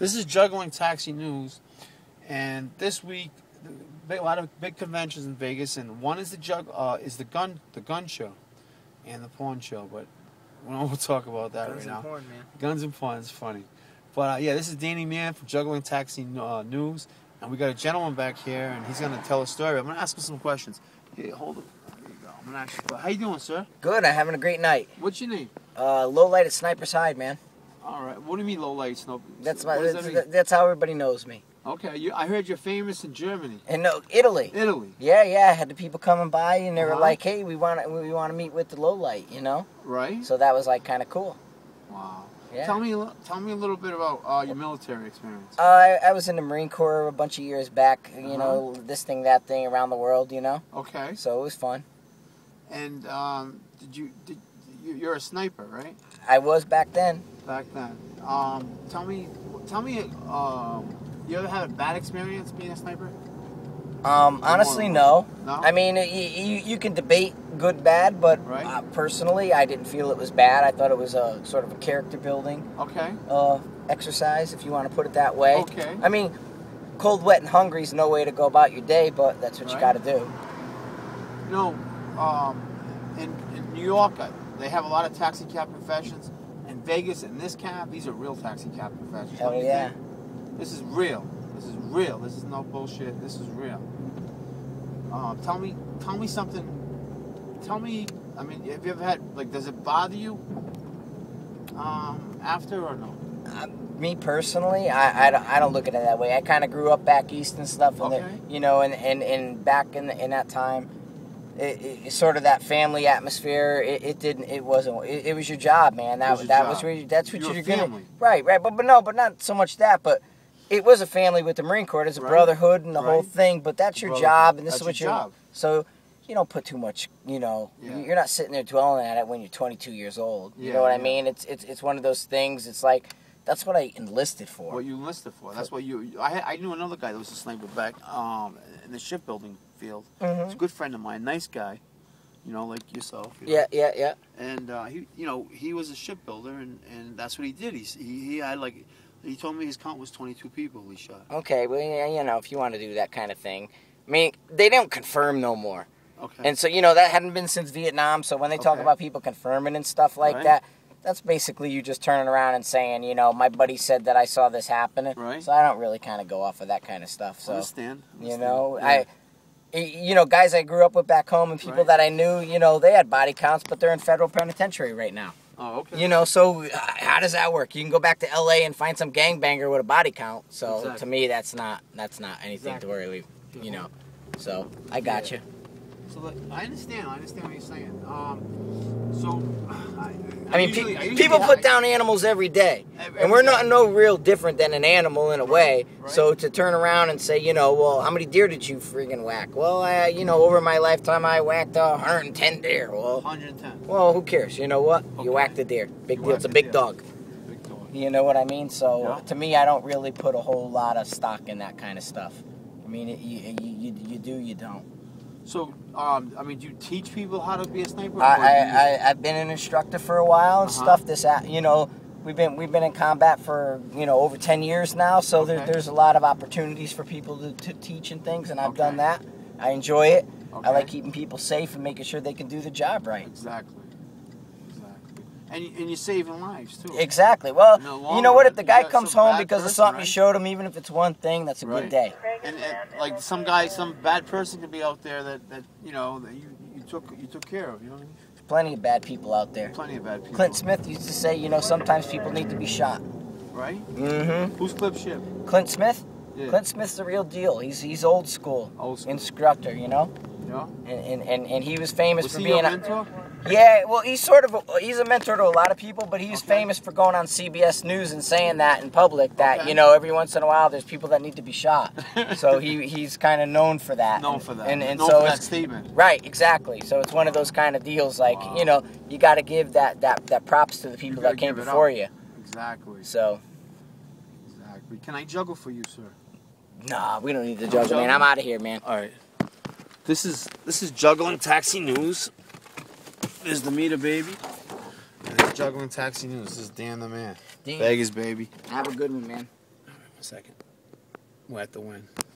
This is Juggling Taxi News, and this week, a lot of big conventions in Vegas, and one is the gun show, and the porn show. But we won't talk about that right now. Guns and porn, man. Guns and porn is funny, but yeah, this is Danny Mann from Juggling Taxi News, and we got a gentleman back here, and he's gonna tell a story. I'm gonna ask him some questions. Hey, hold it. There you go. I'm gonna ask you. How you doing, sir? Good. I'm having a great night. What's your name? Low light at Sniper's Hide, man. All right. What do you mean low light? That's how everybody knows me. Okay. I heard you're famous in Germany. And no, Italy. Italy. Yeah. I had the people coming by, and they were like, "Hey, we want to meet with the low light," you know. Right. So that was like kind of cool. Wow. Yeah. Tell me a little bit about your military experience. I was in the Marine Corps a bunch of years back. You know, this thing, that thing, around the world. You know. Okay. So it was fun. And you're a sniper, right? I was back then. Back then. Tell me. You ever had a bad experience being a sniper? Honestly, no. No. I mean, you can debate good, bad, but personally, I didn't feel it was bad. I thought it was a sort of a character building exercise, if you want to put it that way. Okay. I mean, cold, wet, and hungry is no way to go about your day, but that's what you got to do. You know, in New York, they have a lot of taxi cab professions. In Vegas, in this cab, these are real taxi cab professions. Hell yeah. This is real. This is real. This is no bullshit. This is real. Tell me something. Tell me, I mean, have you ever had, like, does it bother you after or no? Me personally, I don't look at it that way. I kind of grew up back east and stuff, and you know, and back in that time, it sort of that family atmosphere. It was your job, man. That's what you're gonna. Right, but not so much that, but it was a family with the Marine Corps. There's a brotherhood and the whole thing, but that's your job, and this is what you're. Job. So you don't put too much. You know, you're not sitting there dwelling at it when you're 22 years old. You know what I mean? It's one of those things. It's like. That's what I enlisted for. What you enlisted for. That's what you... I knew another guy that was a sniper back in the shipbuilding field. He's a good friend of mine. Nice guy. You know, like yourself. You know? Yeah. And, he was a shipbuilder, and that's what he did. He had, like... He told me his count was 22 people he shot. Okay, well, you know, if you want to do that kind of thing. I mean, they don't confirm no more. Okay. And so, you know, that hadn't been since Vietnam, so when they talk about people confirming and stuff like that... That's basically you just turning around and saying, you know, my buddy said that I saw this happening. Right. So I don't really kind of go off of that kind of stuff. So, Understand. You know, guys I grew up with back home and people that I knew, you know, they had body counts, but they're in federal penitentiary right now. Oh, okay. You know, so how does that work? You can go back to L.A. and find some gangbanger with a body count. So to me, that's not anything to worry. You know, so I got you. So I understand what you're saying. I mean, people put down animals every day, and we're not no real different than an animal in a way. Right. So to turn around and say, you know, well, how many deer did you friggin' whack? Well, you know, over my lifetime, I whacked 110 deer. Well, 110. Well, who cares? You know what? Okay. You whacked a deer. Big deal. It's a big dog. Big dog. You know what I mean? So to me, I don't really put a whole lot of stock in that kind of stuff. I mean, you do, you don't. So, I mean, do you teach people how to be a sniper? I've been an instructor for a while and stuff. You know, we've been in combat for, you know, over 10 years now. So there's a lot of opportunities for people to teach and things, and I've done that. I enjoy it. I like keeping people safe and making sure they can do the job right. Exactly. And you're saving lives, too. Exactly. Well, you know what? If the guy comes home because of something you showed him, even if it's one thing, that's a good day. And like some bad person could be out there that you know, that you took care of, you know what I mean? There's plenty of bad people out there. Plenty of bad people. Clint Smith used to say, you know, sometimes people need to be shot. Right? Mm-hmm. Who's Clip Ship? Clint Smith? Yeah. Clint Smith's the real deal. He's old school. Old school. Instructor, you know? Yeah. And he was famous for being a mentor? Yeah, well, he's a mentor to a lot of people, but he's famous for going on CBS News and saying that in public, that, you know, every once in a while there's people that need to be shot. So he's kind of known for that. Known for that. And known so for that statement. Right, exactly. So it's one of those kind of deals, like, you know, you got to give that props to the people that came before you. Exactly. So. Exactly. Can I juggle for you, sir? Nah, we don't need to juggle, man. I'm out of here, man. All right. This is Juggling Taxi News. There's the meter, baby. And it's Juggling Taxi News. This is Dan the Man. Vegas, baby. Have a good one, man. a second. We're at the win.